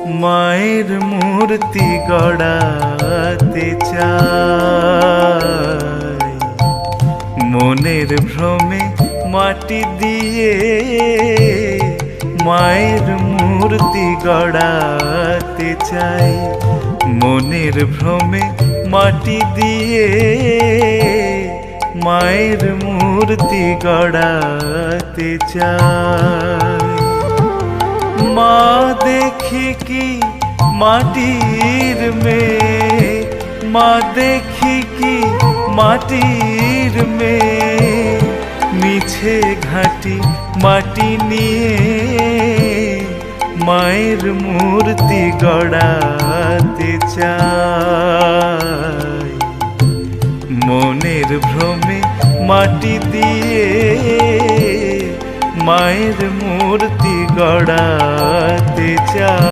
মায়ের মূর্তি গড়াতে চাই, মনের ভ্রমে মাটি দিয়ে মায়ের মূর্তি গড়াতে চাই, মনের ভ্রমে মাটি দিয়ে মায়ের মূর্তি গড়াতে চাই। মা দেখি কি মাটির মেয়ে, মা দেখি কি মাটির মেয়ে, মিছে ঘাটি মাটি নিয়ে মায়ের মূর্তি গড়াতে চাই, মনের ভ্রমে মাটি দিয়ে মায়ের মূর্তি গড়াতে চাই।